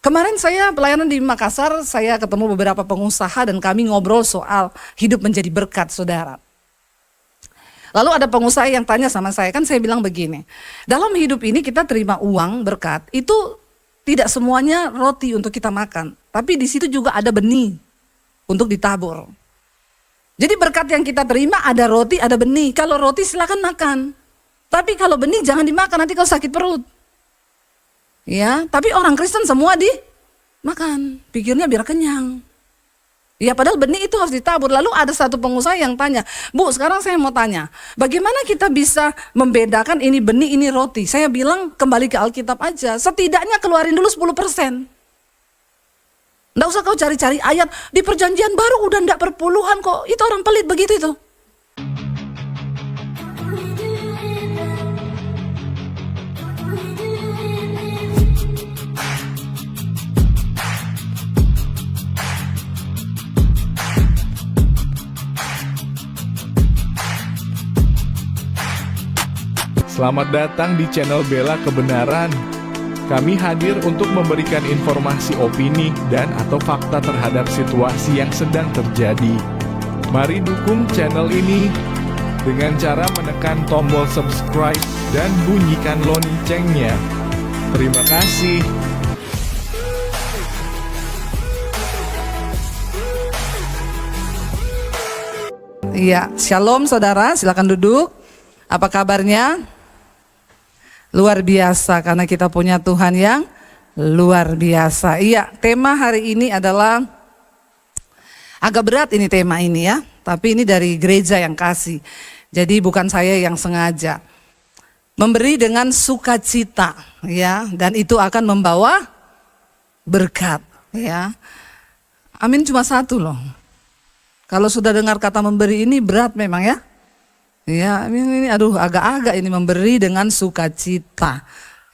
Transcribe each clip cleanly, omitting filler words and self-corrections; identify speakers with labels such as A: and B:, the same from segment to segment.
A: Kemarin saya pelayanan di Makassar, saya ketemu beberapa pengusaha dan kami ngobrol soal hidup menjadi berkat, saudara. Lalu ada pengusaha yang tanya sama saya, kan saya bilang begini, dalam hidup ini kita terima uang berkat, itu tidak semuanya roti untuk kita makan, tapi di situ juga ada benih untuk ditabur. Jadi berkat yang kita terima ada roti, ada benih. Kalau roti silakan makan, tapi kalau benih jangan dimakan, nanti kalau sakit perut. Ya, tapi orang Kristen semua dimakan, pikirnya biar kenyang. Ya, padahal benih itu harus ditabur. Lalu ada satu pengusaha yang tanya, Bu, sekarang saya mau tanya, bagaimana kita bisa membedakan ini benih, ini roti? Saya bilang kembali ke Alkitab aja, setidaknya keluarin dulu 10%. Nggak usah kau cari-cari ayat, di perjanjian baru udah ndak perpuluhan kok, itu orang pelit begitu itu.
B: Selamat datang di channel Bela Kebenaran. Kami hadir untuk memberikan informasi opini dan atau fakta terhadap situasi yang sedang terjadi. Mari dukung channel ini dengan cara menekan tombol subscribe dan bunyikan loncengnya. Terima kasih.
A: Iya, shalom saudara, silakan duduk. Apa kabarnya? Luar biasa, karena kita punya Tuhan yang luar biasa. Iya, tema hari ini adalah agak berat ini tema ini ya, tapi ini dari gereja yang kasih. Jadi bukan saya yang sengaja. Memberi dengan sukacita ya, dan itu akan membawa berkat ya. Amin, cuma satu loh. Kalau sudah dengar kata memberi ini berat memang ya. Ya, ini aduh agak-agak ini memberi dengan sukacita.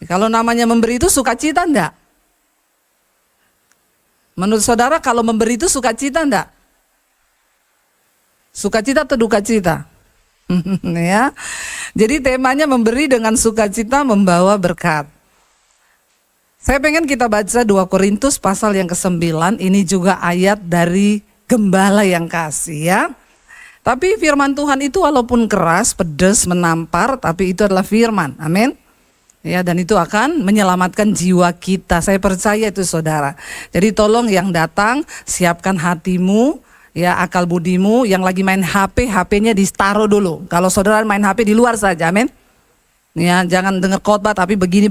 A: Kalau namanya memberi itu sukacita enggak? Menurut saudara kalau memberi itu sukacita enggak? Sukacita atau dukacita? Ya. Jadi temanya memberi dengan sukacita membawa berkat. Saya pengen kita baca 2 Korintus pasal yang ke-9, ini juga ayat dari Gembala yang kasih ya. Tapi firman Tuhan itu walaupun keras, pedas, menampar, tapi itu adalah firman. Amin. Ya, dan itu akan menyelamatkan jiwa kita. Saya percaya itu saudara. Jadi tolong yang datang, siapkan hatimu, ya akal budimu. Yang lagi main HP, HP-nya ditaruh dulu. Kalau saudara main HP di luar saja, amin. Ya, jangan dengar khotbah tapi begini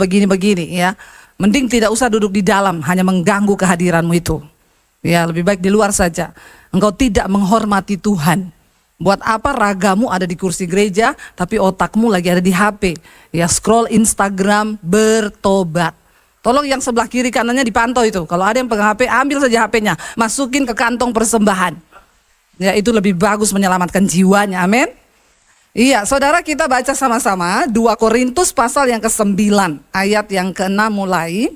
A: ya. Mending tidak usah duduk di dalam, hanya mengganggu kehadiranmu itu. Ya, lebih baik di luar saja. Engkau tidak menghormati Tuhan. Buat apa ragamu ada di kursi gereja, tapi otakmu lagi ada di HP. Ya, scroll Instagram, bertobat. Tolong yang sebelah kiri kanannya dipantau itu. Kalau ada yang pegang HP, ambil saja HP-nya. Masukin ke kantong persembahan. Ya, itu lebih bagus menyelamatkan jiwanya, amin. Iya, saudara kita baca sama-sama 2 Korintus pasal yang ke-9, ayat yang ke-6 mulai.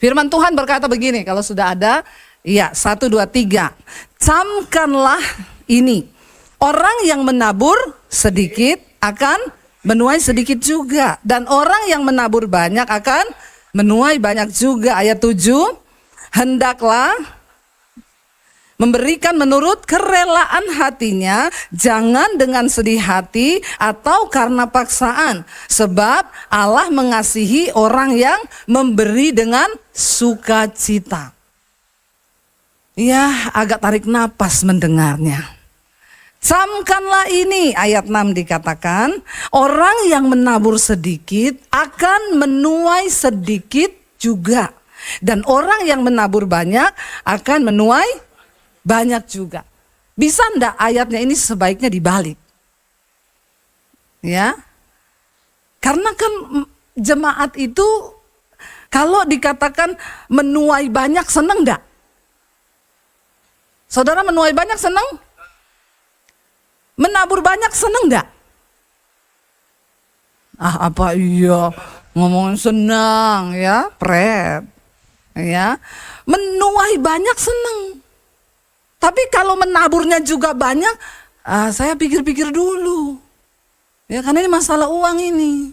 A: Firman Tuhan berkata begini, kalau sudah ada, iya 1, 2, 3. Camkanlah ini, orang yang menabur sedikit akan menuai sedikit juga. Dan orang yang menabur banyak akan menuai banyak juga. Ayat 7, hendaklah memberikan menurut kerelaan hatinya, jangan dengan sedih hati atau karena paksaan. Sebab Allah mengasihi orang yang memberi dengan sukacita. Ya, agak tarik napas mendengarnya. Camkanlah ini, ayat 6 dikatakan, orang yang menabur sedikit akan menuai sedikit juga. Dan orang yang menabur banyak akan menuai banyak juga. Bisa enggak ayatnya ini sebaiknya dibalik? Ya, karena kan jemaat itu kalau dikatakan menuai banyak senang enggak? Saudara menuai banyak senang? Menabur banyak seneng enggak? Ah, apa iya ngomongin senang ya, pret. Ya. Menuai banyak seneng. Tapi kalau menaburnya juga banyak, saya pikir-pikir dulu. Ya, karena ini masalah uang ini.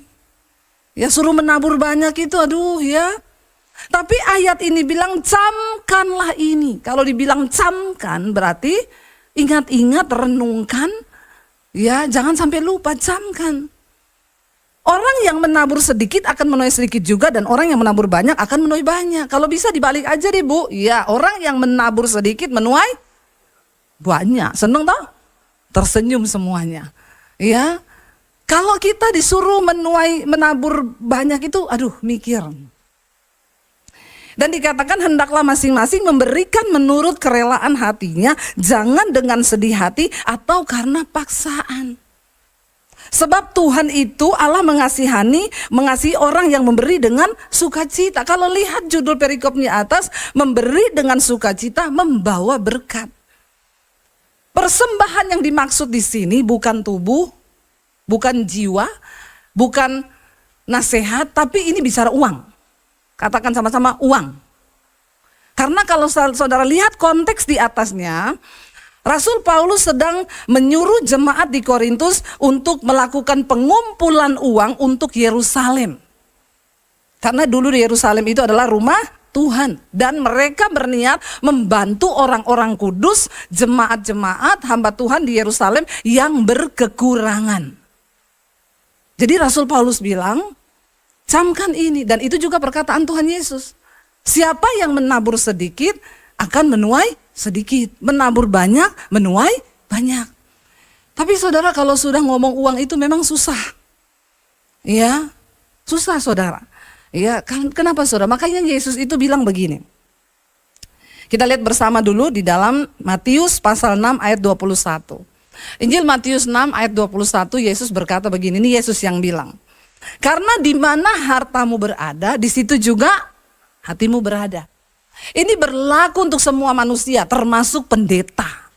A: Ya, suruh menabur banyak itu aduh ya. Tapi ayat ini bilang camkanlah ini. Kalau dibilang camkan berarti ingat-ingat, renungkan, ya jangan sampai lupa, camkan. Orang yang menabur sedikit akan menuai sedikit juga, dan orang yang menabur banyak akan menuai banyak. Kalau bisa dibalik aja deh Bu, ya orang yang menabur sedikit menuai banyak. Seneng toh? Tersenyum semuanya. Ya, kalau kita disuruh menabur banyak itu, aduh mikir. Dan dikatakan hendaklah masing-masing memberikan menurut kerelaan hatinya, jangan dengan sedih hati atau karena paksaan. Sebab Tuhan itu Allah mengasihi orang yang memberi dengan sukacita. Kalau lihat judul perikopnya atas, memberi dengan sukacita membawa berkat. Persembahan yang dimaksud di sini bukan tubuh, bukan jiwa, bukan nasihat, tapi ini bicara uang. Katakan sama-sama uang. Karena kalau saudara lihat konteks di atasnya, Rasul Paulus sedang menyuruh jemaat di Korintus untuk melakukan pengumpulan uang untuk Yerusalem. Karena dulu di Yerusalem itu adalah rumah Tuhan. Dan mereka berniat membantu orang-orang kudus, jemaat-jemaat hamba Tuhan di Yerusalem yang berkekurangan. Jadi Rasul Paulus bilang, camkan ini, dan itu juga perkataan Tuhan Yesus. Siapa yang menabur sedikit akan menuai sedikit, menabur banyak menuai banyak. Tapi saudara, kalau sudah ngomong uang itu memang susah. Ya, susah saudara. Ya, kenapa saudara? Makanya Yesus itu bilang begini. Kita lihat bersama dulu di dalam Matius pasal 6 ayat 21. Injil Matius 6 ayat 21, Yesus berkata begini, ini Yesus yang bilang. Karena di mana hartamu berada, di situ juga hatimu berada. Ini berlaku untuk semua manusia, termasuk pendeta.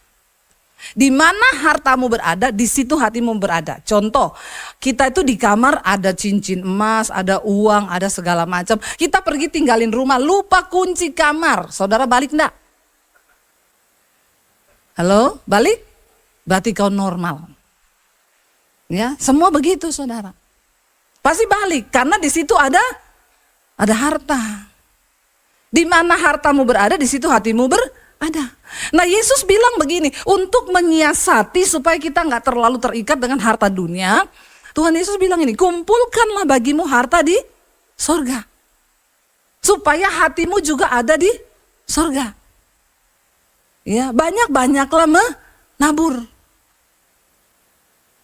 A: Di mana hartamu berada, di situ hatimu berada. Contoh, kita itu di kamar ada cincin emas, ada uang, ada segala macam. Kita pergi tinggalin rumah, lupa kunci kamar. Saudara balik enggak? Halo, balik? Berarti kau normal. Ya, semua begitu saudara. Pasti balik, karena di situ ada harta. Di mana hartamu berada, di situ hatimu berada. Nah Yesus bilang begini, untuk menyiasati supaya kita nggak terlalu terikat dengan harta dunia, Tuhan Yesus bilang ini, kumpulkanlah bagimu harta di sorga, supaya hatimu juga ada di sorga. Ya, banyak-banyaklah menabur.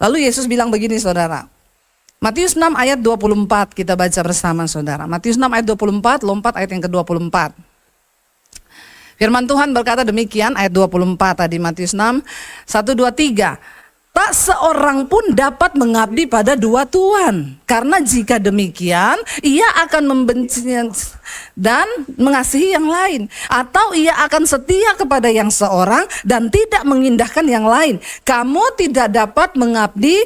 A: Lalu Yesus bilang begini saudara, Matius 6 ayat 24 kita baca bersama saudara. Matius 6 ayat 24, lompat ayat yang ke-24. Firman Tuhan berkata demikian, ayat 24 tadi Matius 6, 1, 2, 3. Tak seorang pun dapat mengabdi pada dua tuan. Karena jika demikian, ia akan membenci dan mengasihi yang lain. Atau ia akan setia kepada yang seorang dan tidak mengindahkan yang lain. Kamu tidak dapat mengabdi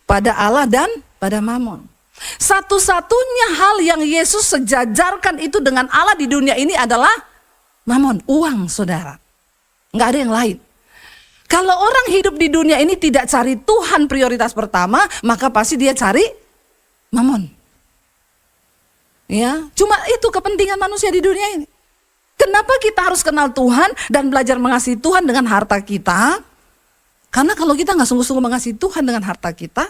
A: pada Allah dan pada Mamon. Satu-satunya hal yang Yesus sejajarkan itu dengan Allah di dunia ini adalah Mamon, uang saudara. Nggak ada yang lain. Kalau orang hidup di dunia ini tidak cari Tuhan prioritas pertama, maka pasti dia cari Mamon. Ya, cuma itu kepentingan manusia di dunia ini. Kenapa kita harus kenal Tuhan dan belajar mengasihi Tuhan dengan harta kita? Karena kalau kita nggak sungguh-sungguh mengasihi Tuhan dengan harta kita,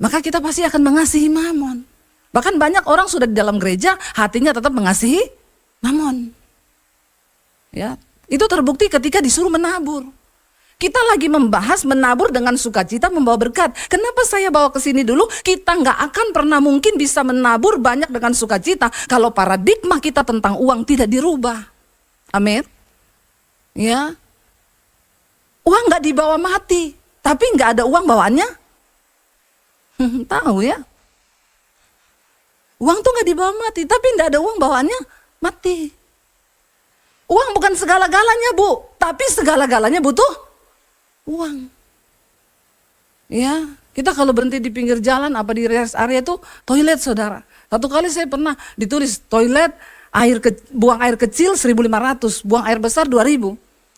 A: maka kita pasti akan mengasihi Mamon. Bahkan banyak orang sudah di dalam gereja, hatinya tetap mengasihi Mamon. Ya, itu terbukti ketika disuruh menabur. Kita lagi membahas menabur dengan sukacita membawa berkat. Kenapa saya bawa ke sini dulu? Kita nggak akan pernah mungkin bisa menabur banyak dengan sukacita kalau paradigma kita tentang uang tidak dirubah. Amin. Ya, uang nggak dibawa mati, tapi nggak ada uang bawaannya. Tahu ya? Uang tuh nggak dibawa mati, tapi nggak ada uang bawaannya mati. Uang bukan segala-galanya Bu, tapi segala-galanya butuh uang. Ya, kita kalau berhenti di pinggir jalan apa di rest area itu toilet saudara. Satu kali saya pernah ditulis toilet buang air kecil 1.500, buang air besar 2.000.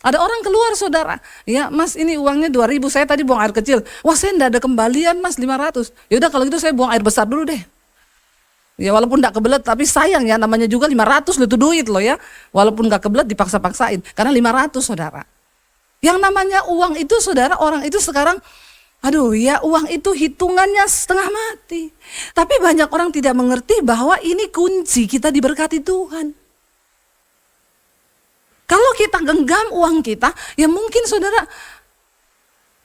A: Ada orang keluar saudara, ya Mas ini uangnya 2.000, saya tadi buang air kecil. Wah saya enggak ada kembalian Mas 500. Yaudah kalau gitu saya buang air besar dulu deh. Ya walaupun gak kebelet, tapi sayang ya, namanya juga 500 loh, itu duit loh ya. Walaupun gak kebelet dipaksa-paksain, karena 500 saudara. Yang namanya uang itu saudara, orang itu sekarang, aduh ya uang itu hitungannya setengah mati. Tapi banyak orang tidak mengerti bahwa ini kunci kita diberkati Tuhan. Kalau kita genggam uang kita, ya mungkin saudara,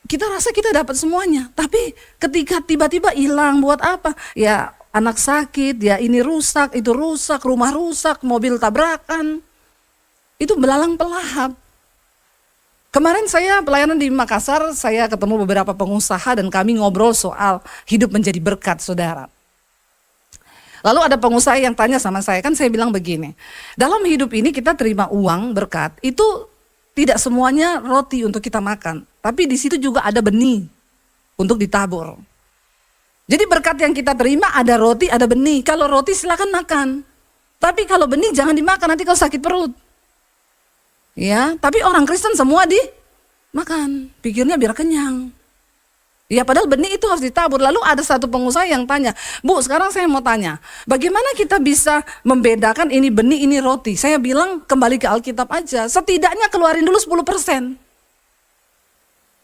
A: kita rasa kita dapat semuanya. Tapi ketika tiba-tiba hilang, buat apa? Ya anak sakit, ya ini rusak, itu rusak, rumah rusak, mobil tabrakan. Itu belalang pelahap. Kemarin saya pelayanan di Makassar, saya ketemu beberapa pengusaha dan kami ngobrol soal hidup menjadi berkat saudara. Lalu ada pengusaha yang tanya sama saya, kan saya bilang begini, dalam hidup ini kita terima uang berkat, itu tidak semuanya roti untuk kita makan. Tapi di situ juga ada benih untuk ditabur. Jadi berkat yang kita terima ada roti, ada benih. Kalau roti silakan makan. Tapi kalau benih jangan dimakan, nanti kalau sakit perut. Ya, tapi orang Kristen semua dimakan. Pikirnya biar kenyang. Ya padahal benih itu harus ditabur. Lalu ada satu pengusaha yang tanya, Bu sekarang saya mau tanya, bagaimana kita bisa membedakan ini benih, ini roti? Saya bilang kembali ke Alkitab aja, setidaknya keluarin dulu 10%.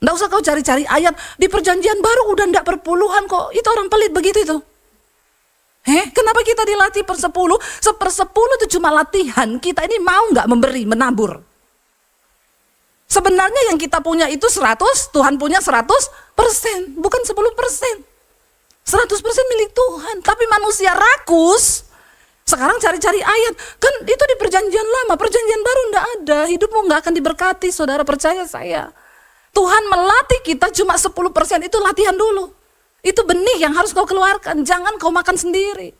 A: Nggak usah kau cari-cari ayat, di perjanjian baru udah ndak perpuluhan kok, itu orang pelit begitu itu. Kenapa kita dilatih per 10? Seper-10 itu cuma latihan, kita ini mau nggak memberi, menabur. Sebenarnya yang kita punya itu 100, Tuhan punya 100%, bukan 10%. 100% milik Tuhan, tapi manusia rakus. Sekarang cari-cari ayat, kan itu di perjanjian lama, perjanjian baru enggak ada, hidupmu enggak akan diberkati, saudara percaya saya. Tuhan melatih kita cuma 10%, itu latihan dulu. Itu benih yang harus kau keluarkan, jangan kau makan sendiri.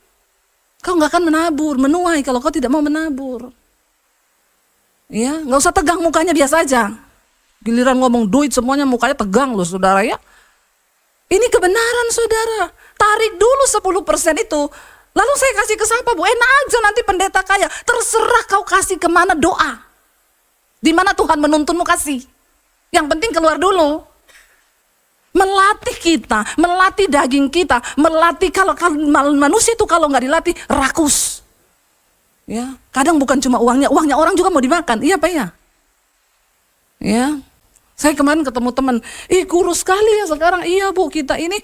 A: Kau enggak akan menabur, menuai kalau kau tidak mau menabur. Ya, nggak usah tegang mukanya, biasa aja. Giliran ngomong duit semuanya mukanya tegang loh saudara ya. Ini kebenaran saudara. Tarik dulu 10% itu. Lalu saya kasih ke siapa Bu? Enak aja nanti pendeta kaya. Terserah kau kasih kemana doa. Di mana Tuhan menuntunmu kasih. Yang penting keluar dulu. Melatih kita, melatih daging kita, melatih kalau manusia itu kalau nggak dilatih rakus. Ya, kadang bukan cuma uangnya orang juga mau dimakan. Iya Pak ya? Ya. Saya kemarin ketemu teman, kurus sekali ya sekarang. Iya Bu, kita ini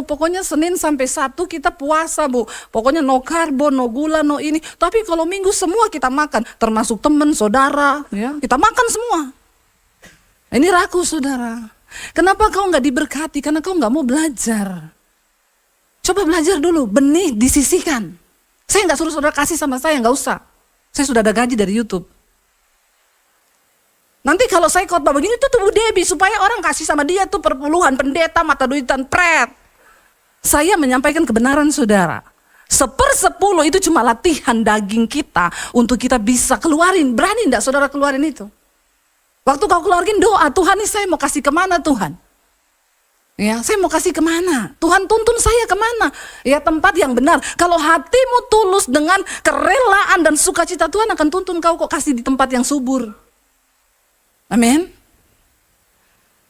A: pokoknya Senin sampai Sabtu kita puasa Bu. Pokoknya no karbo, no gula, no ini. Tapi kalau Minggu semua kita makan, termasuk teman, saudara, ya. Kita makan semua. Ini rakus saudara. Kenapa kau nggak diberkati? Karena kau nggak mau belajar. Coba belajar dulu, benih disisihkan. Saya nggak suruh saudara kasih sama saya, nggak usah. Saya sudah ada gaji dari YouTube. Nanti kalau saya khotbah begini tuh Bu Debbie supaya orang kasih sama dia tuh perpuluhan, pendeta, mata duitan, pret. Saya menyampaikan kebenaran saudara. 1/10 itu cuma latihan daging kita untuk kita bisa keluarin. Berani enggak saudara keluarin itu? Waktu kau keluarin doa, Tuhan ini saya mau kasih kemana Tuhan? Ya, saya mau kasih kemana? Tuhan tuntun saya kemana? Ya tempat yang benar. Kalau hatimu tulus dengan kerelaan dan sukacita, Tuhan akan tuntun kau kok kasih di tempat yang subur. Amin.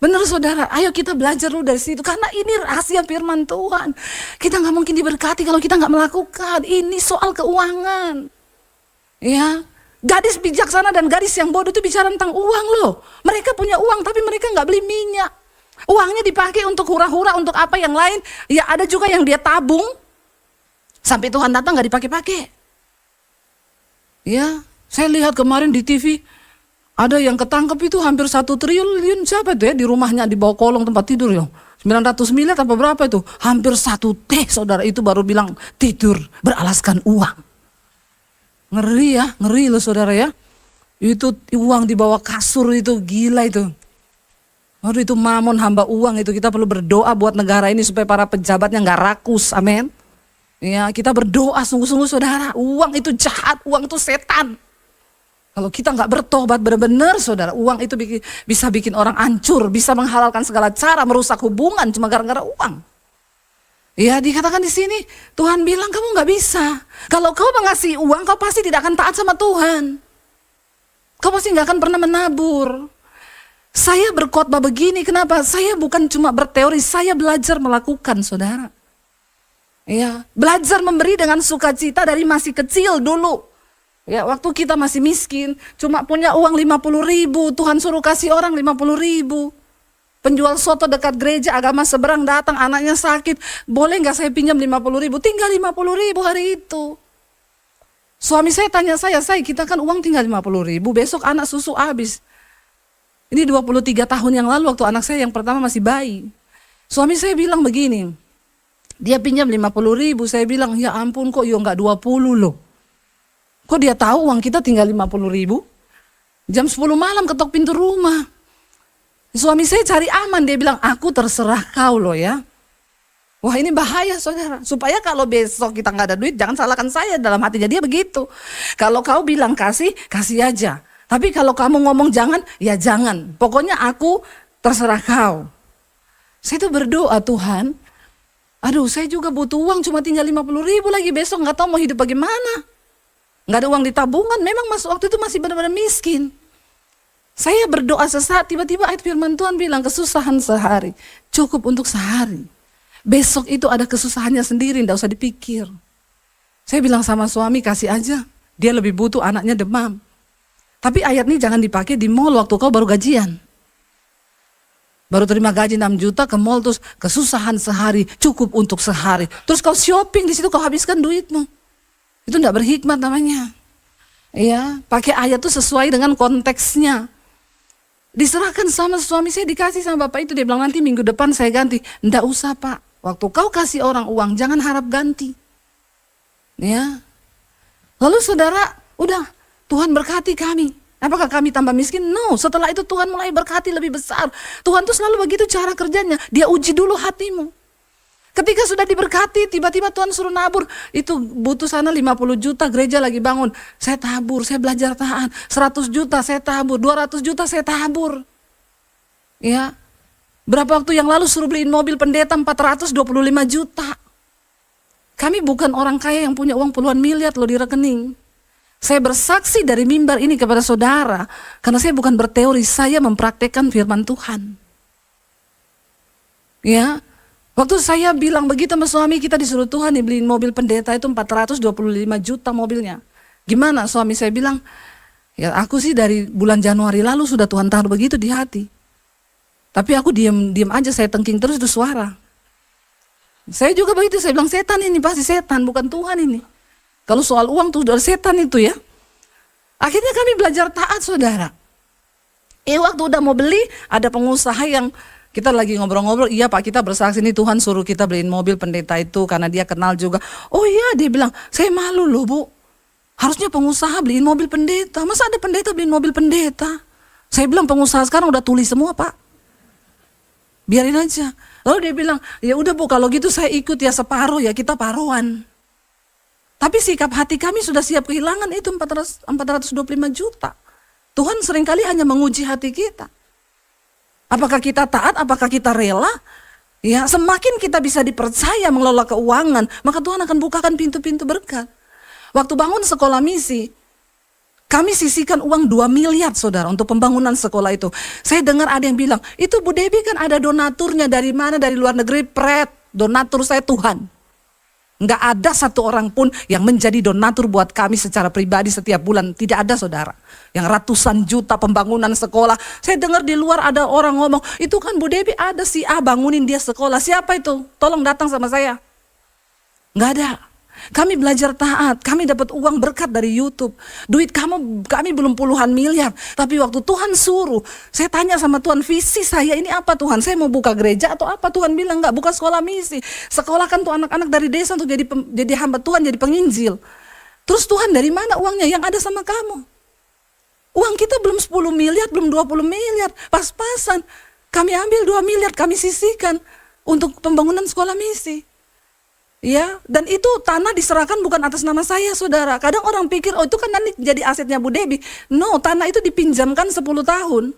A: Benar saudara, ayo kita belajar dulu dari situ. Karena ini rahasia firman Tuhan. Kita gak mungkin diberkati kalau kita gak melakukan. Ini soal keuangan. Ya, gadis bijaksana dan gadis yang bodoh itu bicara tentang uang loh. Mereka punya uang tapi mereka gak beli minyak. Uangnya dipakai untuk hura-hura, untuk apa yang lain. Ya ada juga yang dia tabung. Sampai Tuhan datang gak dipakai-pakai. Ya, saya lihat kemarin di TV. Ada yang ketangkep itu hampir 1 triliun. Siapa itu ya di rumahnya di bawah kolong tempat tidur ya. 900 miliar apa berapa itu. Hampir 1 T saudara itu baru bilang tidur beralaskan uang. Ngeri ya, ngeri loh saudara ya. Itu uang di bawah kasur itu gila itu. Waduh itu mamon hamba uang itu, kita perlu berdoa buat negara ini supaya para pejabatnya gak rakus, amin. Ya kita berdoa sungguh-sungguh saudara, uang itu jahat, uang itu setan. Kalau kita gak bertobat benar-benar saudara, uang itu bisa bikin orang hancur, bisa menghalalkan segala cara, merusak hubungan cuma gara-gara uang. Ya dikatakan di sini, Tuhan bilang kamu gak bisa. Kalau kau mengasihi uang, kau pasti tidak akan taat sama Tuhan. Kau pasti gak akan pernah menabur. Saya berkhotbah begini, kenapa? Saya bukan cuma berteori, saya belajar melakukan, saudara. Ya, belajar memberi dengan sukacita dari masih kecil dulu. Ya, waktu kita masih miskin, cuma punya uang 50.000, Tuhan suruh kasih orang 50.000. Penjual soto dekat gereja agama seberang datang, anaknya sakit, boleh nggak saya pinjam 50.000? Tinggal 50.000 hari itu. Suami saya tanya saya, kita kan uang tinggal 50.000, besok anak susu habis. Ini 23 tahun yang lalu waktu anak saya yang pertama masih bayi. Suami saya bilang begini, dia pinjam 50.000, saya bilang ya ampun kok yo nggak 20 loh. Kok dia tahu uang kita tinggal 50.000? Jam 10 malam ketok pintu rumah. Suami saya cari aman, dia bilang aku terserah kau loh ya. Wah ini bahaya saudara, supaya kalau besok kita nggak ada duit jangan salahkan saya, dalam hatinya dia begitu. Kalau kau bilang kasih, kasih aja. Tapi kalau kamu ngomong jangan, ya jangan. Pokoknya aku terserah kau. Saya tuh berdoa, Tuhan, aduh saya juga butuh uang, cuma tinggal 50.000 lagi, besok nggak tahu mau hidup bagaimana. Nggak ada uang di tabungan, memang waktu itu masih benar-benar miskin. Saya berdoa sesaat, tiba-tiba ayat firman Tuhan bilang kesusahan sehari, cukup untuk sehari. Besok itu ada kesusahannya sendiri, nggak usah dipikir. Saya bilang sama suami, kasih aja, dia lebih butuh, anaknya demam. Tapi ayat ini jangan dipakai di mall waktu kau baru gajian. Baru terima gaji 6 juta ke mall, terus kesusahan sehari, cukup untuk sehari. Terus kau shopping di situ, kau habiskan duitmu. Itu enggak berhikmat namanya. Ya, pakai ayat itu sesuai dengan konteksnya. Diserahkan sama suami saya, dikasih sama bapak itu, dia bilang nanti minggu depan saya ganti. Enggak usah pak, waktu kau kasih orang uang jangan harap ganti. Ya. Lalu saudara, udah Tuhan berkati kami. Apakah kami tambah miskin? No, setelah itu Tuhan mulai berkati lebih besar. Tuhan tuh selalu begitu cara kerjanya, dia uji dulu hatimu. Ketika sudah diberkati, tiba-tiba Tuhan suruh nabur. Itu butuh sana 50 juta, gereja lagi bangun. Saya tabur, saya belajar taat. 100 juta saya tabur, 200 juta saya tabur. Ya, berapa waktu yang lalu suruh beliin mobil pendeta 425 juta. Kami bukan orang kaya yang punya uang puluhan miliar loh di rekening. Saya bersaksi dari mimbar ini kepada saudara, karena saya bukan berteori, saya mempraktekkan firman Tuhan. Ya, waktu saya bilang begitu sama suami, kita disuruh Tuhan dibeliin mobil pendeta itu 425 juta mobilnya. Gimana? Suami saya bilang, ya aku sih dari bulan Januari lalu sudah Tuhan taruh begitu di hati. Tapi aku diam aja, saya tengking terus itu suara. Saya juga begitu, saya bilang setan ini, pasti setan, bukan Tuhan ini. Kalau soal uang tuh dari setan itu ya. Akhirnya kami belajar taat saudara. Waktu udah mau beli, ada pengusaha yang kita lagi ngobrol-ngobrol, iya pak kita bersaksi nih Tuhan suruh kita beliin mobil pendeta itu karena dia kenal juga. Oh iya, dia bilang, saya malu loh bu. Harusnya pengusaha beliin mobil pendeta, masa ada pendeta beliin mobil pendeta? Saya bilang pengusaha sekarang udah tuli semua pak. Biarin aja. Lalu dia bilang, ya udah bu kalau gitu saya ikut ya separuh ya, kita paruhan. Tapi sikap hati kami sudah siap kehilangan itu 425 juta. Tuhan seringkali hanya menguji hati kita. Apakah kita taat, apakah kita rela? Ya, semakin kita bisa dipercaya mengelola keuangan, maka Tuhan akan bukakan pintu-pintu berkat. Waktu bangun sekolah misi, kami sisihkan uang 2 miliar saudara untuk pembangunan sekolah itu. Saya dengar ada yang bilang, itu Bu Debbie kan ada donaturnya dari mana, dari luar negeri, donatur saya Tuhan. Nggak ada satu orang pun yang menjadi donatur buat kami secara pribadi setiap bulan. Tidak ada saudara. Yang ratusan juta pembangunan sekolah. Saya dengar di luar ada orang ngomong, itu kan Bu Debbie ada si A bangunin dia sekolah. Siapa itu? Tolong datang sama saya. Nggak ada. Kami belajar taat, kami dapat uang berkat dari YouTube. Duit kami belum puluhan miliar. Tapi waktu Tuhan suruh, saya tanya sama Tuhan, visi saya ini apa Tuhan? Saya mau buka gereja atau apa? Tuhan bilang enggak, buka sekolah misi. Sekolah kan tuh anak-anak dari desa untuk jadi hamba Tuhan, jadi penginjil. Terus Tuhan dari mana uangnya? Yang ada sama kamu. Uang kita belum 10 miliar, belum 20 miliar. Pas-pasan. Kami ambil 2 miliar, kami sisihkan untuk pembangunan sekolah misi. Ya, dan itu tanah diserahkan bukan atas nama saya saudara. Kadang orang pikir, oh itu kan nanti jadi asetnya Bu Debbie. No, tanah itu dipinjamkan 10 tahun.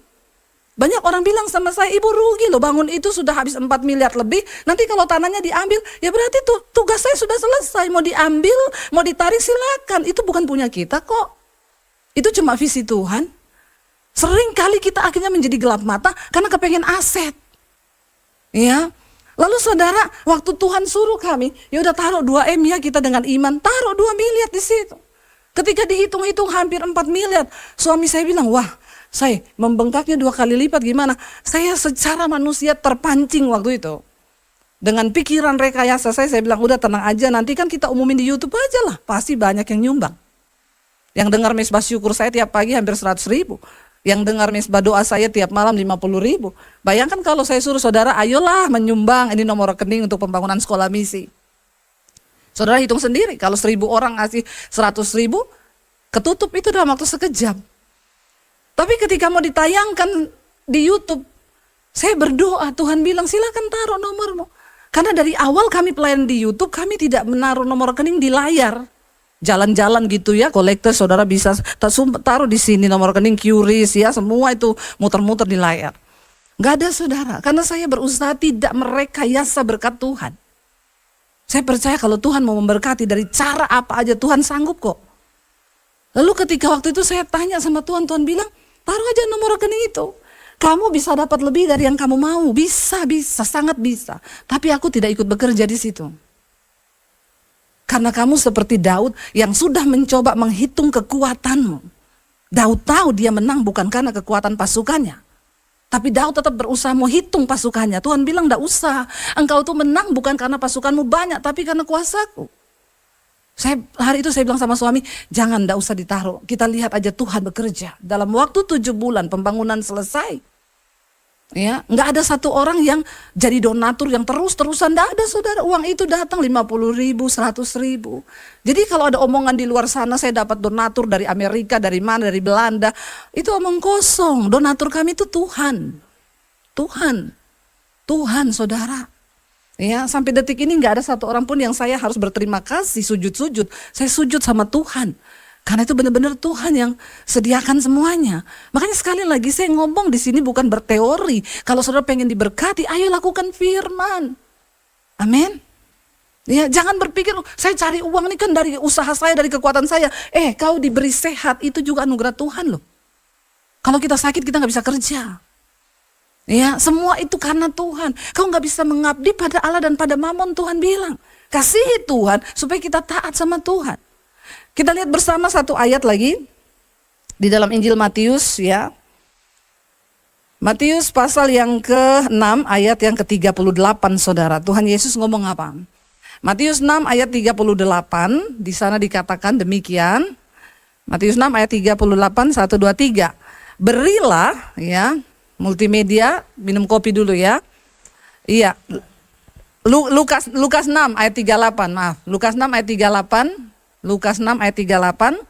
A: Banyak orang bilang sama saya, ibu rugi loh bangun itu sudah habis 4 miliar lebih. Nanti kalau tanahnya diambil, ya berarti tugas saya sudah selesai. Mau diambil, mau ditarik silakan. Itu bukan punya kita kok. Itu cuma visi Tuhan. Sering kali kita akhirnya menjadi gelap mata karena kepengen aset. Ya. Lalu saudara, waktu Tuhan suruh kami, ya udah taruh 2 M ya, kita dengan iman, taruh 2 miliar di situ. Ketika dihitung-hitung hampir 4 miliar, suami saya bilang, wah, saya membengkaknya 2 kali lipat gimana? Saya secara manusia terpancing waktu itu. Dengan pikiran rekayasa saya bilang, udah tenang aja, nanti kan kita umumin di YouTube aja lah, pasti banyak yang nyumbang. Yang dengar misbah syukur saya tiap pagi hampir 100.000. Yang dengar misbah doa saya tiap malam 50.000. Bayangkan kalau saya suruh saudara, ayolah menyumbang, ini nomor rekening untuk pembangunan sekolah misi. Saudara hitung sendiri, kalau 1.000 orang ngasih 100.000, ketutup itu dalam waktu sekejap. Tapi ketika mau ditayangkan di YouTube, saya berdoa, Tuhan bilang silakan taruh nomormu. Karena dari awal kami pelayan di YouTube, kami tidak menaruh nomor rekening di layar. Jalan-jalan gitu ya, kolektor saudara bisa taruh di sini nomor rekening QRIS ya, semua itu muter-muter di layar. Gak ada saudara, karena saya berusaha tidak merekayasa berkat Tuhan. Saya percaya kalau Tuhan mau memberkati dari cara apa aja Tuhan sanggup kok. Lalu ketika waktu itu saya tanya sama Tuhan, Tuhan bilang, taruh aja nomor rekening itu. Kamu bisa dapat lebih dari yang kamu mau, bisa, sangat bisa. Tapi aku tidak ikut bekerja di situ. Karena kamu seperti Daud yang sudah mencoba menghitung kekuatanmu. Daud tahu dia menang bukan karena kekuatan pasukannya. Tapi Daud tetap berusaha mau hitung pasukannya. Tuhan bilang, enggak usah. Engkau tuh menang bukan karena pasukanmu banyak, tapi karena kuasaku. Hari itu saya bilang sama suami, jangan, enggak usah ditaruh. Kita lihat aja Tuhan bekerja. Dalam waktu 7 bulan pembangunan selesai. Ya, nggak ada satu orang yang jadi donatur yang terus-terusan, nggak ada saudara. Uang itu datang 50.000, 100.000. Jadi kalau ada omongan di luar sana, saya dapat donatur dari Amerika, dari mana, dari Belanda, itu omong kosong. Donatur kami itu Tuhan, Tuhan saudara. Ya, sampai detik ini nggak ada satu orang pun yang saya harus berterima kasih, sujud-sujud. Saya sujud sama Tuhan. Karena itu benar-benar Tuhan yang sediakan semuanya. Makanya sekali lagi saya ngomong di sini bukan berteori. Kalau saudara pengen diberkati, ayo lakukan firman. Amin. Ya, jangan berpikir saya cari uang ini kan dari usaha saya, dari kekuatan saya. Kau diberi sehat itu juga anugerah Tuhan loh. Kalau kita sakit kita nggak bisa kerja. Ya, semua itu karena Tuhan. Kau nggak bisa mengabdi pada Allah dan pada mamon, Tuhan bilang. Kasihi Tuhan supaya kita taat sama Tuhan. Kita lihat bersama satu ayat lagi di dalam Injil Matius ya. Matius pasal yang ke-6 ayat yang ke-38 saudara. Tuhan Yesus ngomong apa? Matius 6 ayat 38 di sana dikatakan demikian. Matius 6 ayat 38 1 2 3. Berilah ya, multimedia, minum kopi dulu ya. Iya. Lukas 6 ayat 38, maaf. Lukas 6 ayat 38. Lukas 6 ayat 38.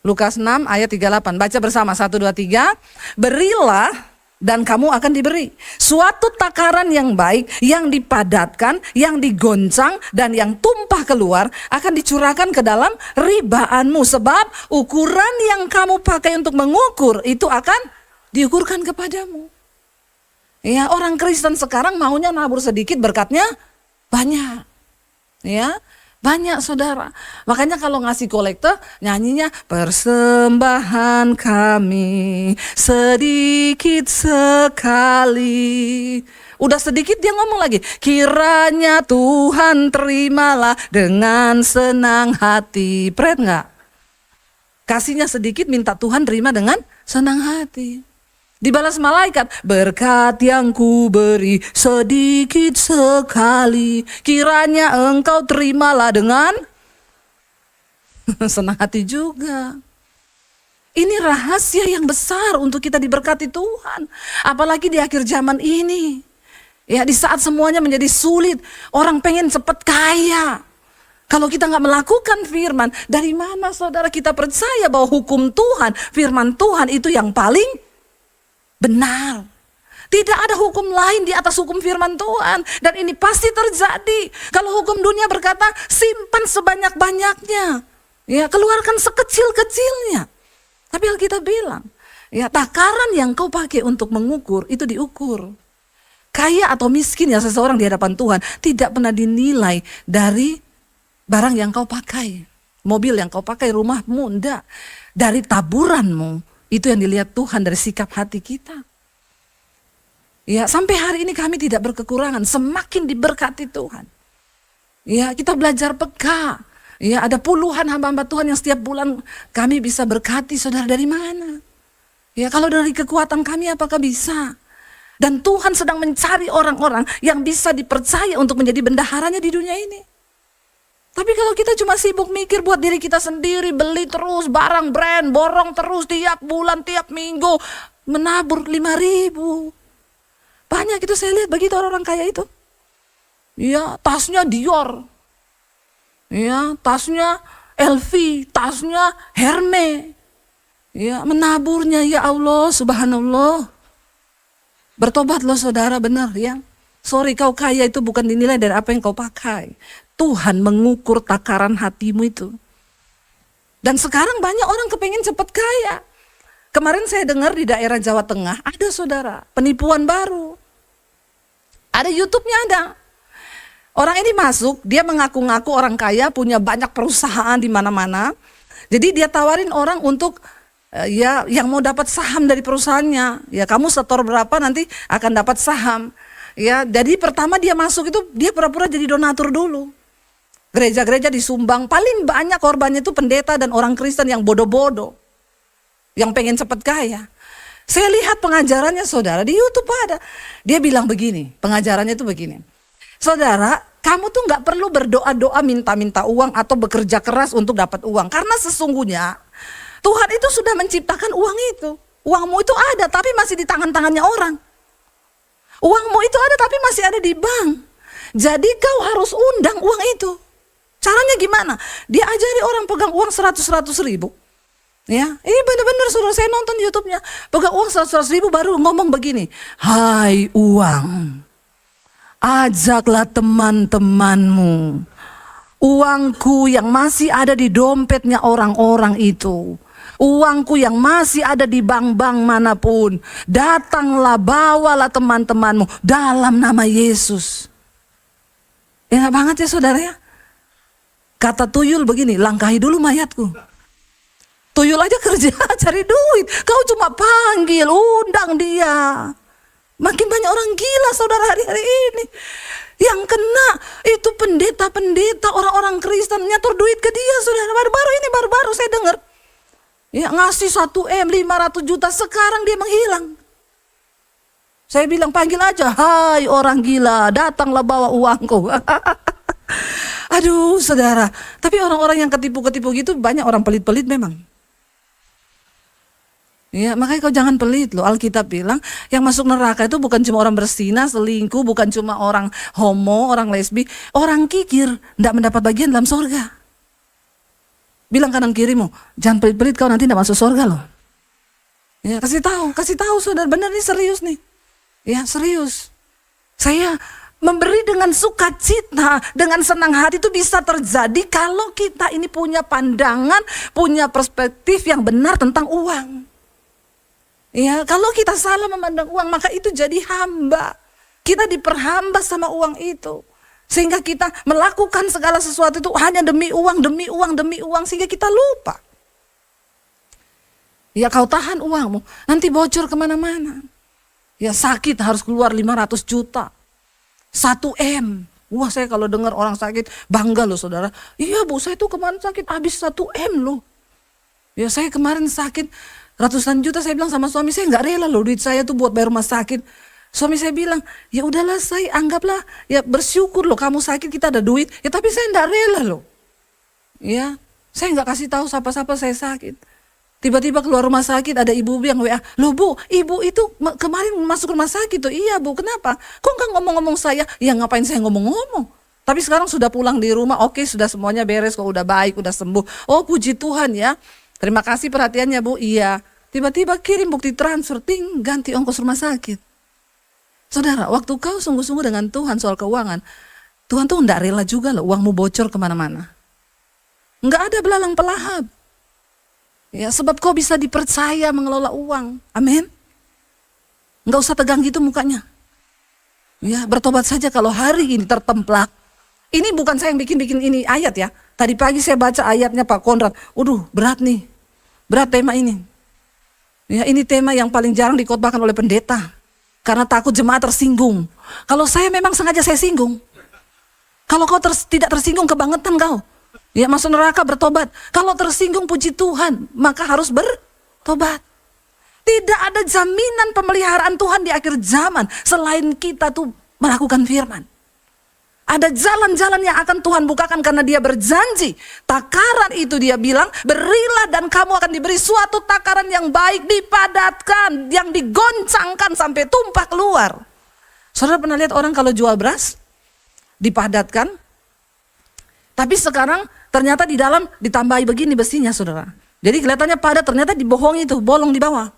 A: Lukas 6 ayat 38. Baca bersama 1 2 3. Berilah dan kamu akan diberi. Suatu takaran yang baik, yang dipadatkan, yang digoncang dan yang tumpah keluar akan dicurahkan ke dalam ribaanmu, sebab ukuran yang kamu pakai untuk mengukur itu akan diukurkan kepadamu. Ya, orang Kristen sekarang maunya nabur sedikit, berkatnya banyak. Ya, banyak saudara. Makanya kalau ngasih kolektor nyanyinya persembahan kami sedikit sekali. Udah sedikit dia ngomong lagi, kiranya Tuhan terimalah dengan senang hati. Pret nggak? Kasihnya sedikit minta Tuhan terima dengan senang hati. Dibalas malaikat, berkat yang ku beri sedikit sekali, kiranya engkau terimalah dengan senang hati juga. Ini rahasia yang besar untuk kita diberkati Tuhan. Apalagi di akhir zaman ini. Ya, di saat semuanya menjadi sulit, orang pengen cepat kaya. Kalau kita nggak melakukan firman, dari mana saudara kita percaya bahwa hukum Tuhan, firman Tuhan itu yang paling benar. Tidak ada hukum lain di atas hukum firman Tuhan. Dan ini pasti terjadi. Kalau hukum dunia berkata, simpan sebanyak-banyaknya. Ya, keluarkan sekecil-kecilnya. Tapi Alkitab bilang, ya, takaran yang kau pakai untuk mengukur, itu diukur. Kaya atau miskin ya seseorang di hadapan Tuhan, tidak pernah dinilai dari barang yang kau pakai. Mobil yang kau pakai, rumahmu, enggak. Dari taburanmu. Itu yang dilihat Tuhan dari sikap hati kita. Ya, sampai hari ini kami tidak berkekurangan, semakin diberkati Tuhan. Ya, kita belajar peka. Ya, ada puluhan hamba-hamba Tuhan yang setiap bulan kami bisa berkati. Saudara, dari mana? Ya, kalau dari kekuatan kami apakah bisa? Dan Tuhan sedang mencari orang-orang yang bisa dipercaya untuk menjadi bendaharanya di dunia ini. Tapi kalau kita cuma sibuk mikir buat diri kita sendiri, beli terus barang brand, borong terus tiap bulan, tiap minggu, menabur 5.000. Banyak itu saya lihat begitu orang-orang kaya itu. Ya, tasnya Dior. Ya, tasnya LV, tasnya Hermes. Ya, menaburnya ya Allah, subhanallah. Bertobat loh saudara, benar ya. Sorry, kau kaya itu bukan dinilai dari apa yang kau pakai. Tuhan mengukur takaran hatimu itu. Dan sekarang banyak orang kepengen cepat kaya. Kemarin saya dengar di daerah Jawa Tengah ada saudara, penipuan baru. Ada YouTube-nya ada. Orang ini masuk, dia mengaku-ngaku orang kaya, punya banyak perusahaan di mana-mana. Jadi dia tawarin orang untuk ya yang mau dapat saham dari perusahaannya. Ya kamu setor berapa nanti akan dapat saham. Ya, jadi pertama dia masuk itu dia pura-pura jadi donatur dulu. Gereja-gereja disumbang, paling banyak korbannya itu pendeta dan orang Kristen yang bodoh-bodoh. Yang pengen cepat kaya. Saya lihat pengajarannya saudara di YouTube ada. Dia bilang begini, pengajarannya itu begini. Saudara, kamu tuh gak perlu berdoa-doa minta-minta uang atau bekerja keras untuk dapat uang. Karena sesungguhnya Tuhan itu sudah menciptakan uang itu. Uangmu itu ada tapi masih di tangan-tangannya orang. Uangmu itu ada tapi masih ada di bank. Jadi kau harus undang uang itu. Caranya gimana? Dia ajari orang pegang uang 100 ribu. Ya, ini benar-benar saudara, saya nonton YouTube-nya. Pegang uang 100 ribu baru ngomong begini. Hai uang, ajaklah teman-temanmu. Uangku yang masih ada di dompetnya orang-orang itu. Uangku yang masih ada di bank-bank manapun. Datanglah, bawalah teman-temanmu dalam nama Yesus. Enak banget ya saudara ya. Kata tuyul begini, langkahi dulu mayatku. Tuyul aja kerja cari duit. Kau cuma panggil, undang dia. Makin banyak orang gila saudara hari-hari ini. Yang kena itu pendeta-pendeta, orang-orang Kristen nyatur duit ke dia saudara. Baru-baru saya dengar. Ya ngasih 1M 500 juta, sekarang dia menghilang. Saya bilang panggil aja, hai orang gila, datanglah bawa uangku. Aduh saudara, tapi orang-orang yang ketipu-ketipu gitu banyak orang pelit-pelit memang. Ya, makanya kau jangan pelit loh. Alkitab bilang yang masuk neraka itu bukan cuma orang berzina, selingkuh, bukan cuma orang homo, orang lesbi, orang kikir tidak mendapat bagian dalam sorga. Bilang kanan kirimu, jangan pelit-pelit kau nanti tidak masuk sorga loh. Ya, kasih tahu saudara, benar nih serius nih. Ya serius. Saya memberi dengan sukacita, dengan senang hati itu bisa terjadi kalau kita ini punya pandangan, punya perspektif yang benar tentang uang. Ya, kalau kita salah memandang uang, maka itu jadi hamba. Kita diperhamba sama uang itu. Sehingga kita melakukan segala sesuatu itu hanya demi uang, sehingga kita lupa. Ya kau tahan uangmu, nanti bocor kemana-mana. Ya sakit harus keluar 500 juta. 1M. Wah saya kalau dengar orang sakit, bangga loh saudara. Iya bu, saya tuh kemarin sakit habis 1M loh. Ya saya kemarin sakit ratusan juta, saya bilang sama suami saya nggak rela loh duit saya tuh buat bayar rumah sakit. Suami saya bilang, ya udahlah saya anggaplah, ya bersyukur loh kamu sakit kita ada duit. Ya tapi saya nggak rela loh. Ya, saya nggak kasih tahu siapa-siapa saya sakit. Tiba-tiba keluar rumah sakit ada ibu yang WA, loh bu, ibu itu kemarin masuk rumah sakit tuh. Iya bu, kenapa? Kok nggak ngomong-ngomong saya? Ya ngapain saya ngomong-ngomong? Tapi sekarang sudah pulang di rumah, oke sudah semuanya beres kok, udah baik, udah sembuh. Oh puji Tuhan ya. Terima kasih perhatiannya bu, iya. Tiba-tiba kirim bukti transfer, ganti ongkos rumah sakit. Saudara, waktu kau sungguh-sungguh dengan Tuhan soal keuangan, Tuhan tuh enggak rela juga loh uangmu bocor kemana-mana. Enggak ada belalang pelahap. Ya, sebab kau bisa dipercaya mengelola uang. Amin. Enggak usah tegang gitu mukanya. Ya, bertobat saja kalau hari ini tertemplak. Ini bukan saya yang bikin ini ayat ya. Tadi pagi saya baca ayatnya Pak Konrad. Berat nih. Berat tema ini. Ya, ini tema yang paling jarang dikotbahkan oleh pendeta. Karena takut jemaat tersinggung. Kalau saya memang sengaja saya singgung. Kalau kau tidak tersinggung, kebangetan kau. Ya, masuk neraka, bertobat. Kalau tersinggung, puji Tuhan, maka harus bertobat. Tidak ada jaminan pemeliharaan Tuhan di akhir zaman selain kita tuh melakukan firman. Ada jalan-jalan yang akan Tuhan bukakan karena Dia berjanji. Takaran itu Dia bilang, berilah dan kamu akan diberi suatu takaran yang baik, dipadatkan, yang digoncangkan sampai tumpah keluar. Saudara pernah lihat orang kalau jual beras? Dipadatkan. Tapi sekarang ternyata di dalam ditambahi begini besinya, saudara. Jadi kelihatannya padat, ternyata dibohongi itu, bolong di bawah.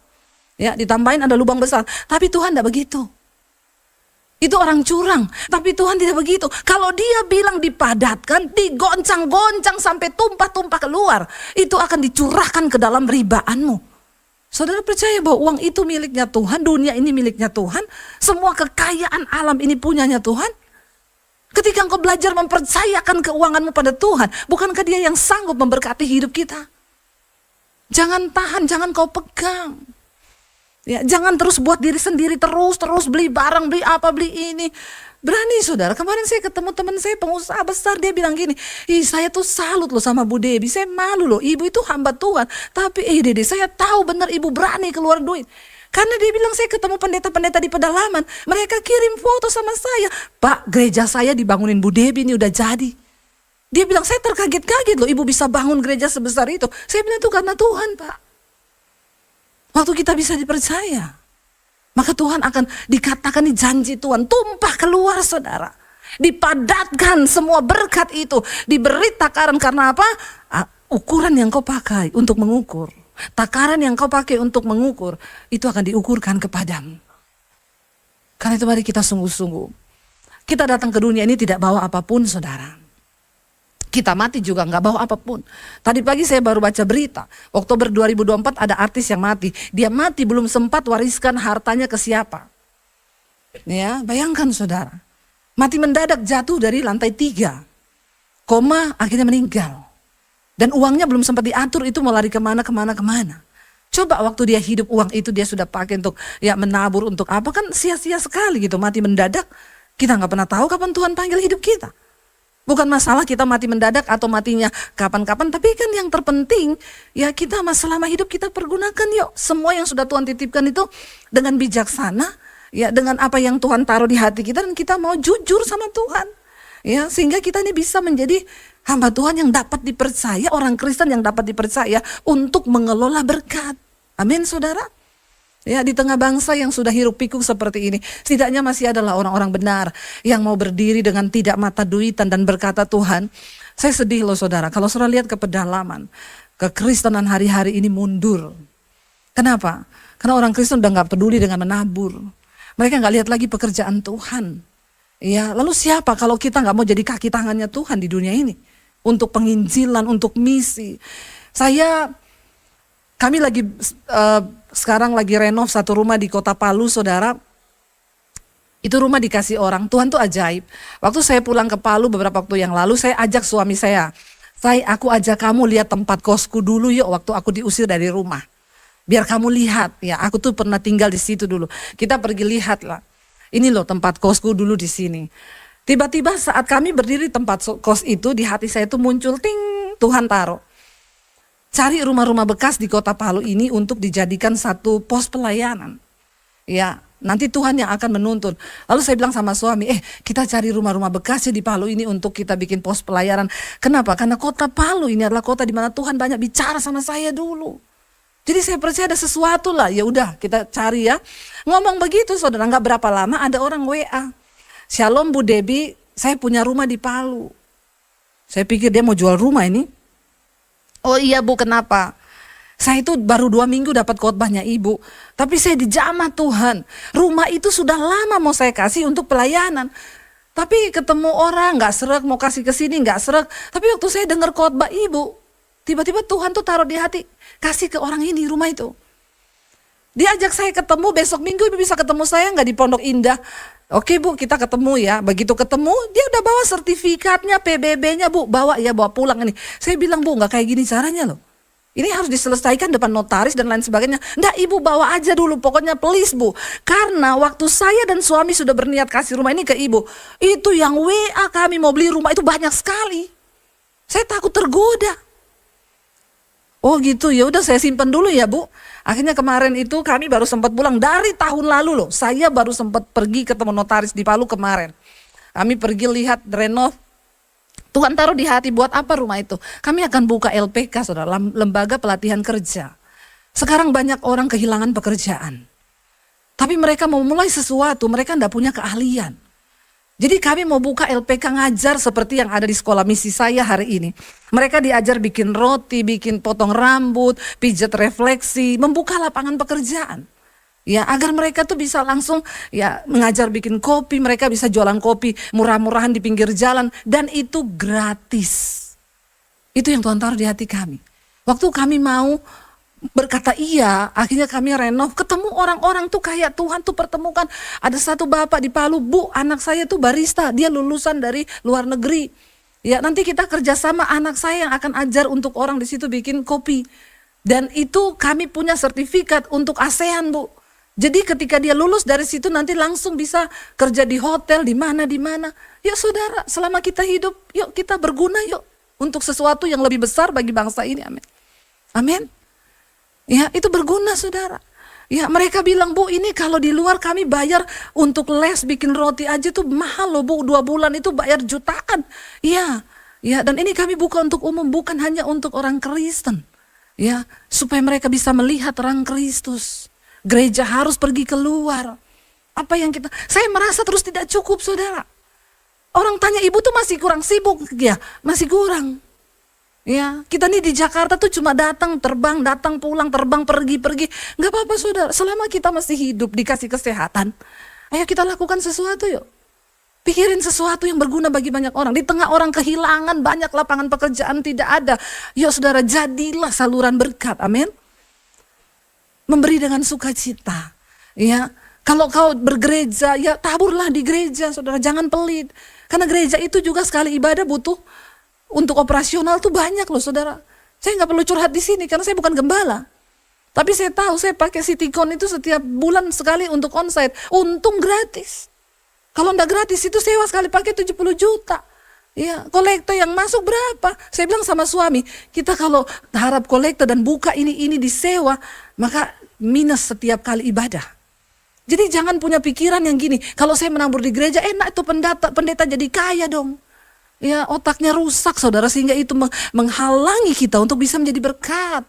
A: Ya, ditambahin ada lubang besar. Tapi Tuhan tidak begitu. Itu orang curang, tapi Tuhan tidak begitu. Kalau Dia bilang dipadatkan, digoncang-goncang sampai tumpah-tumpah keluar, itu akan dicurahkan ke dalam ribaanmu. Saudara percaya bahwa uang itu miliknya Tuhan, dunia ini miliknya Tuhan, semua kekayaan alam ini punyanya Tuhan? Ketika engkau belajar mempercayakan keuanganmu pada Tuhan, bukankah Dia yang sanggup memberkati hidup kita? Jangan tahan, jangan kau pegang. Ya, jangan terus buat diri sendiri, terus beli barang, beli apa, beli ini. Berani saudara, kemarin saya ketemu teman saya pengusaha besar, dia bilang gini, saya tuh salut loh sama Bu Debi, saya malu loh, ibu itu hamba Tuhan. Tapi Dede, saya tahu benar ibu berani keluar duit. Karena dia bilang saya ketemu pendeta-pendeta di pedalaman, mereka kirim foto sama saya. Pak, gereja saya dibangunin Bu Debi ini udah jadi. Dia bilang saya terkaget-kaget loh, ibu bisa bangun gereja sebesar itu. Saya bilang itu karena Tuhan, Pak. Waktu kita bisa dipercaya, maka Tuhan akan dikatakan di janji Tuhan, tumpah keluar saudara. Dipadatkan semua berkat itu, diberi takaran karena apa? Ukuran yang kau pakai untuk mengukur. Takaran yang kau pakai untuk mengukur, itu akan diukurkan kepadamu. Karena itu mari kita sungguh-sungguh. Kita datang ke dunia ini tidak bawa apapun saudara. Kita mati juga nggak bawa apapun. Tadi pagi saya baru baca berita, Oktober 2024 ada artis yang mati. Dia mati belum sempat wariskan hartanya ke siapa. Ya, bayangkan saudara. Mati mendadak jatuh dari lantai 3. Koma akhirnya meninggal. Dan uangnya belum sempat diatur itu mau lari kemana. Coba waktu dia hidup uang itu dia sudah pakai untuk ya menabur untuk apa, kan sia-sia sekali gitu, mati mendadak. Kita nggak pernah tahu kapan Tuhan panggil hidup kita. Bukan masalah kita mati mendadak atau matinya kapan-kapan, tapi kan yang terpenting ya kita selama hidup kita pergunakan yuk semua yang sudah Tuhan titipkan itu dengan bijaksana, ya dengan apa yang Tuhan taruh di hati kita, dan kita mau jujur sama Tuhan. Ya, sehingga kita ini bisa menjadi hamba Tuhan yang dapat dipercaya, orang Kristen yang dapat dipercaya untuk mengelola berkat. Amin saudara. Ya, di tengah bangsa yang sudah hiruk pikuk seperti ini, setidaknya masih adalah orang-orang benar yang mau berdiri dengan tidak mata duitan dan berkata, Tuhan, saya sedih loh saudara, kalau saudara lihat ke pedalaman, kekristenan hari-hari ini mundur. Kenapa? Karena orang Kristen udah gak peduli dengan menabur. Mereka gak lihat lagi pekerjaan Tuhan. Ya, lalu siapa kalau kita gak mau jadi kaki tangannya Tuhan di dunia ini? Untuk penginjilan, untuk misi. Kami lagi sekarang lagi renov satu rumah di kota Palu saudara. Itu rumah dikasih orang, Tuhan tuh ajaib. Waktu saya pulang ke Palu beberapa waktu yang lalu, saya ajak suami saya. Aku ajak kamu lihat tempat kosku dulu yuk, waktu aku diusir dari rumah. Biar kamu lihat, ya aku tuh pernah tinggal di situ dulu. Kita pergi lihat lah. Ini loh tempat kosku dulu di sini. Tiba-tiba saat kami berdiri di tempat kos itu, di hati saya tuh muncul ting, Tuhan taruh. Cari rumah-rumah bekas di kota Palu ini untuk dijadikan satu pos pelayanan. Ya, nanti Tuhan yang akan menuntun. Lalu saya bilang sama suami, kita cari rumah-rumah bekas di Palu ini untuk kita bikin pos pelayanan. Kenapa? Karena kota Palu ini adalah kota di mana Tuhan banyak bicara sama saya dulu. Jadi saya percaya ada sesuatu lah, ya udah kita cari ya. Ngomong begitu saudara, nggak berapa lama ada orang WA. Shalom Bu Debi, saya punya rumah di Palu. Saya pikir dia mau jual rumah ini. Oh iya Bu, kenapa? Saya itu baru 2 minggu dapat khotbahnya Ibu. Tapi saya dijamah Tuhan. Rumah itu sudah lama mau saya kasih untuk pelayanan. Tapi ketemu orang nggak sreg, mau kasih ke sini nggak sreg. Tapi waktu saya dengar khotbah Ibu, tiba-tiba Tuhan tuh taruh di hati, kasih ke orang ini rumah itu. Dia ajak saya ketemu, besok minggu Ibu bisa ketemu saya nggak di Pondok Indah? Oke Bu, kita ketemu ya. Begitu ketemu, dia udah bawa sertifikatnya, PBB-nya Bu, bawa pulang ini. Saya bilang Bu, nggak kayak gini caranya loh. Ini harus diselesaikan depan notaris dan lain sebagainya. Nggak, ibu bawa aja dulu, pokoknya please bu. Karena waktu saya dan suami sudah berniat kasih rumah ini ke ibu, itu yang WA kami mau beli rumah itu banyak sekali. Saya takut tergoda. Oh gitu, ya udah saya simpan dulu ya bu. Akhirnya kemarin itu kami baru sempat pulang dari tahun lalu loh. Saya baru sempat pergi ketemu notaris di Palu kemarin. Kami pergi lihat renov. Tuhan taruh di hati buat apa rumah itu? Kami akan buka LPK, saudara, lembaga pelatihan kerja. Sekarang banyak orang kehilangan pekerjaan. Tapi mereka mau mulai sesuatu, mereka tidak punya keahlian. Jadi kami mau buka LPK ngajar seperti yang ada di sekolah misi saya hari ini. Mereka diajar bikin roti, bikin potong rambut, pijat refleksi, membuka lapangan pekerjaan. Ya, agar mereka tuh bisa langsung ya mengajar bikin kopi, mereka bisa jualan kopi murah-murahan di pinggir jalan dan itu gratis. Itu yang Tuhan taruh di hati kami. Waktu kami mau berkata iya, akhirnya kami renov, ketemu orang-orang tuh kayak Tuhan tuh pertemukan. Ada satu bapak di Palu, bu anak saya tuh barista, dia lulusan dari luar negeri. Ya nanti kita kerjasama, anak saya yang akan ajar untuk orang di situ bikin kopi. Dan itu kami punya sertifikat untuk ASEAN bu. Jadi ketika dia lulus dari situ nanti langsung bisa kerja di hotel, di mana. Yuk saudara, selama kita hidup, yuk kita berguna yuk. Untuk sesuatu yang lebih besar bagi bangsa ini, amin. Amin. Ya itu berguna saudara. Ya mereka bilang, bu ini kalau di luar kami bayar untuk les bikin roti aja tuh mahal loh bu. 2 bulan itu bayar jutaan. Ya dan ini kami buka untuk umum, bukan hanya untuk orang Kristen. Ya supaya mereka bisa melihat terang Kristus. Gereja harus pergi keluar. Apa yang saya merasa terus tidak cukup saudara. Orang tanya ibu tuh masih kurang sibuk, ya masih kurang. Ya kita nih di Jakarta tuh cuma datang pulang, terbang pergi. Nggak apa-apa saudara, selama kita masih hidup dikasih kesehatan, ayo kita lakukan sesuatu yuk. Pikirin sesuatu yang berguna bagi banyak orang. Di tengah orang kehilangan banyak lapangan pekerjaan tidak ada. Yuk saudara, jadilah saluran berkat, amin. Memberi dengan sukacita. Ya, kalau kau bergereja, ya taburlah di gereja, saudara. Jangan pelit. Karena gereja itu juga sekali ibadah butuh untuk operasional tuh banyak loh, saudara. Saya nggak perlu curhat di sini karena saya bukan gembala. Tapi saya tahu saya pakai Citycon itu setiap bulan sekali untuk onsite. Untung gratis. Kalau nggak gratis itu sewa sekali pakai 70 juta. Ya, kolektor yang masuk berapa? Saya bilang sama suami, kita kalau harap kolektor dan buka ini disewa, maka minus setiap kali ibadah. Jadi jangan punya pikiran yang gini, kalau saya menabur di gereja enak itu pendeta jadi kaya dong. Ya, otaknya rusak saudara, sehingga itu menghalangi kita untuk bisa menjadi berkat.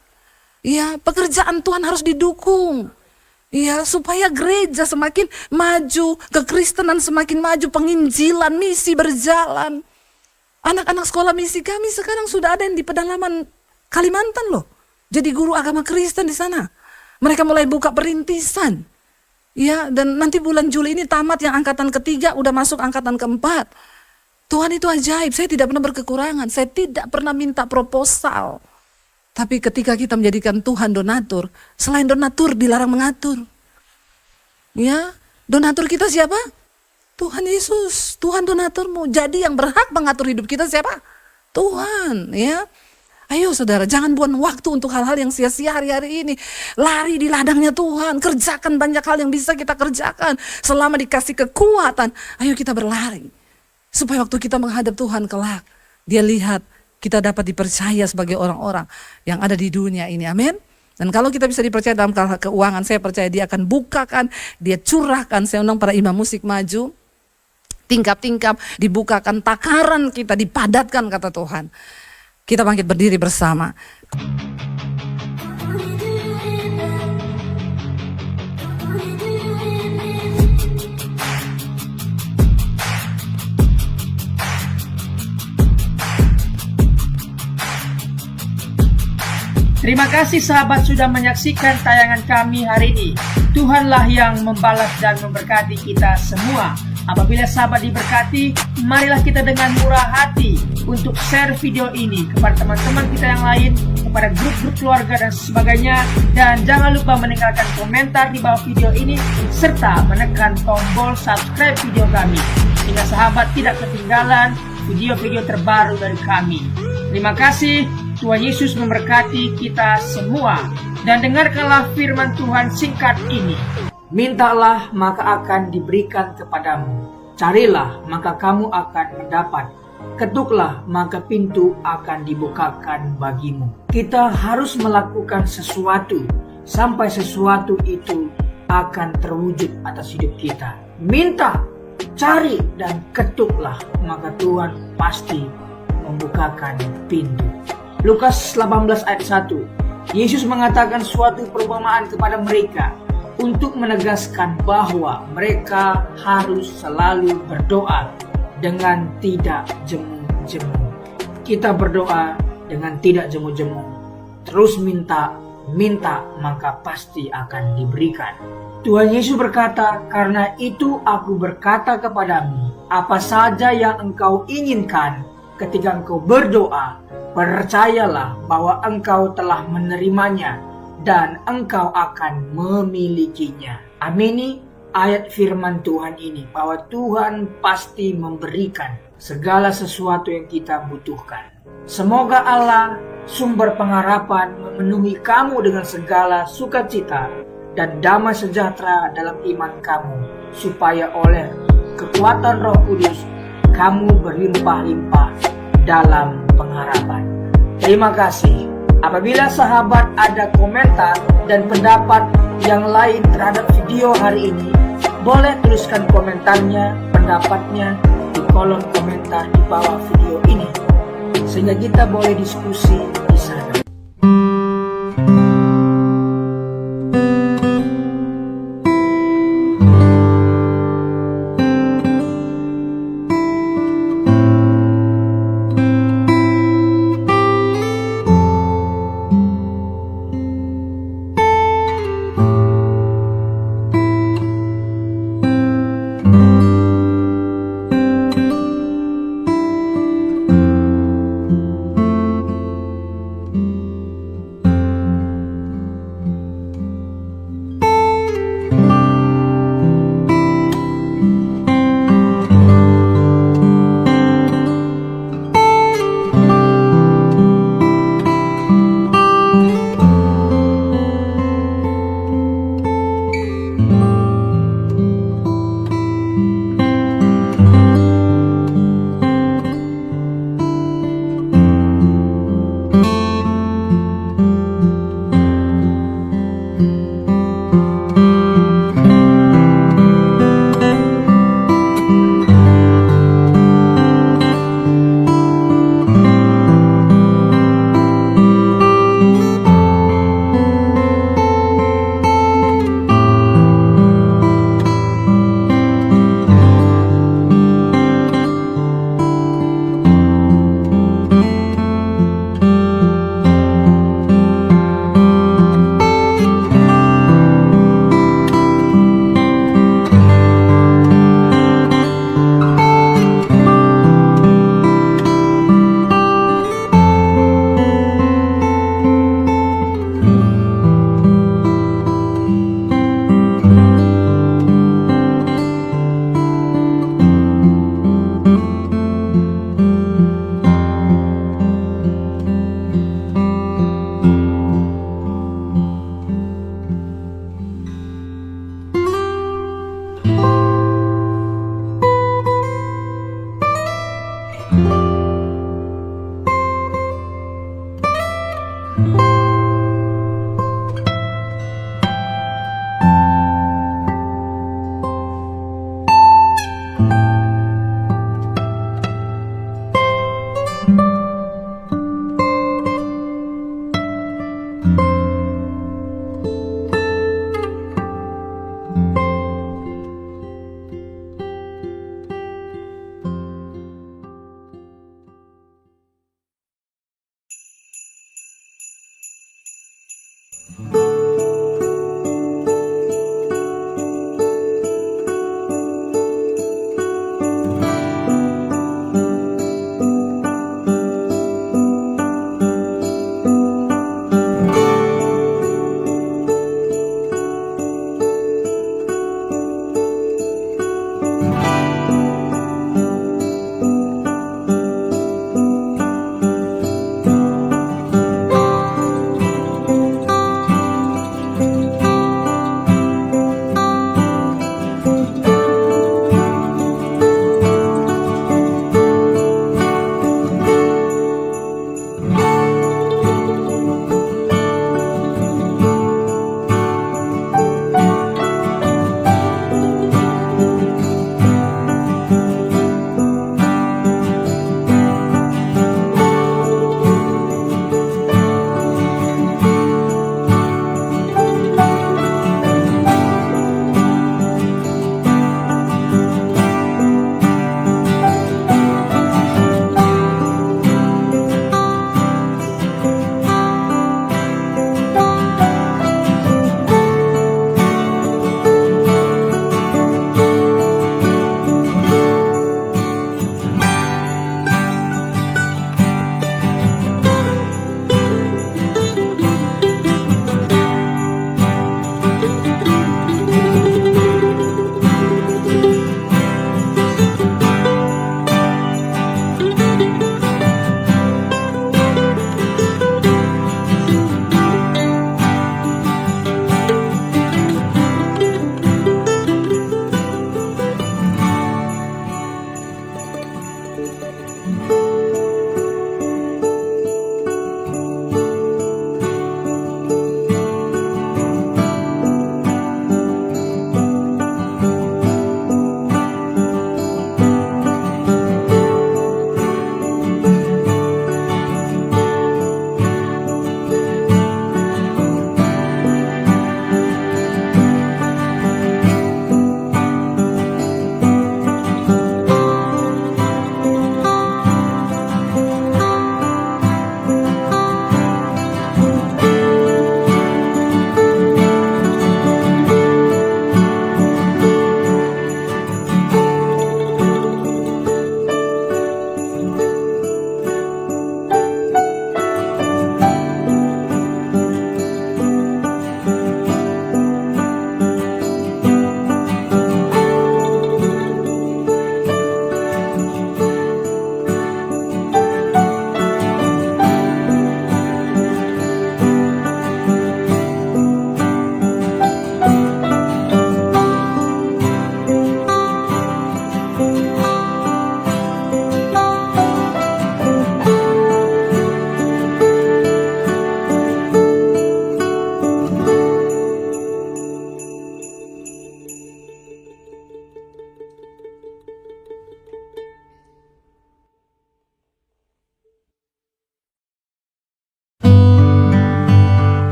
A: Ya, pekerjaan Tuhan harus didukung. Ya, supaya gereja semakin maju, kekristenan semakin maju, penginjilan, misi berjalan. Anak-anak sekolah misi kami sekarang sudah ada yang di pedalaman Kalimantan loh. Jadi guru agama Kristen di sana. Mereka mulai buka perintisan. Ya, dan nanti bulan Juli ini tamat yang angkatan ketiga, udah masuk angkatan keempat. Tuhan itu ajaib, saya tidak pernah berkekurangan. Saya tidak pernah minta proposal. Tapi ketika kita menjadikan Tuhan donatur, selain donatur dilarang mengatur. Ya, donatur kita siapa? Tuhan Yesus, Tuhan donaturmu. Jadi yang berhak mengatur hidup kita siapa? Tuhan, ya. Ayo saudara, jangan buang waktu untuk hal-hal yang sia-sia hari-hari ini. Lari di ladangnya Tuhan, kerjakan banyak hal yang bisa kita kerjakan. Selama dikasih kekuatan, ayo kita berlari. Supaya waktu kita menghadap Tuhan kelak, dia lihat kita dapat dipercaya sebagai orang-orang yang ada di dunia ini, amin. Dan kalau kita bisa dipercaya dalam hal keuangan, saya percaya dia akan bukakan, dia curahkan. Saya undang para imam musik maju, tingkap-tingkap dibukakan, takaran kita dipadatkan kata Tuhan. Kita bangkit berdiri bersama.
C: Terima kasih sahabat sudah menyaksikan tayangan kami hari ini. Tuhanlah yang membalas dan memberkati kita semua. Apabila sahabat diberkati, marilah kita dengan murah hati untuk share video ini kepada teman-teman kita yang lain, kepada grup-grup keluarga dan sebagainya. Dan jangan lupa meninggalkan komentar di bawah video ini, serta menekan tombol subscribe video kami, sehingga sahabat tidak ketinggalan video-video terbaru dari kami. Terima kasih, Tuhan Yesus memberkati kita semua. Dan dengarkanlah firman Tuhan singkat ini. Mintalah maka akan diberikan kepadamu. Carilah maka kamu akan mendapat. Ketuklah maka pintu akan dibukakan bagimu. Kita harus melakukan sesuatu sampai sesuatu itu akan terwujud atas hidup kita. Minta, cari, dan ketuklah, maka Tuhan pasti membukakan pintu. Lukas 18 ayat 1. Yesus mengatakan suatu perumpamaan kepada mereka untuk menegaskan bahwa mereka harus selalu berdoa dengan tidak jemu-jemu. Kita berdoa dengan tidak jemu-jemu. Terus minta maka pasti akan diberikan. Tuhan Yesus berkata, karena itu aku berkata kepadamu, apa saja yang engkau inginkan ketika engkau berdoa, percayalah bahwa engkau telah menerimanya dan engkau akan memilikinya. Amini ayat firman Tuhan ini, bahwa Tuhan pasti memberikan segala sesuatu yang kita butuhkan. Semoga Allah, sumber pengharapan, memenuhi kamu dengan segala sukacita dan damai sejahtera dalam iman kamu, supaya oleh kekuatan Roh Kudus kamu berlimpah-limpah dalam pengharapan. Terima kasih. Apabila sahabat ada komentar dan pendapat yang lain terhadap video hari ini, boleh tuliskan komentarnya, pendapatnya di kolom komentar di bawah video ini, sehingga kita boleh diskusi di sana.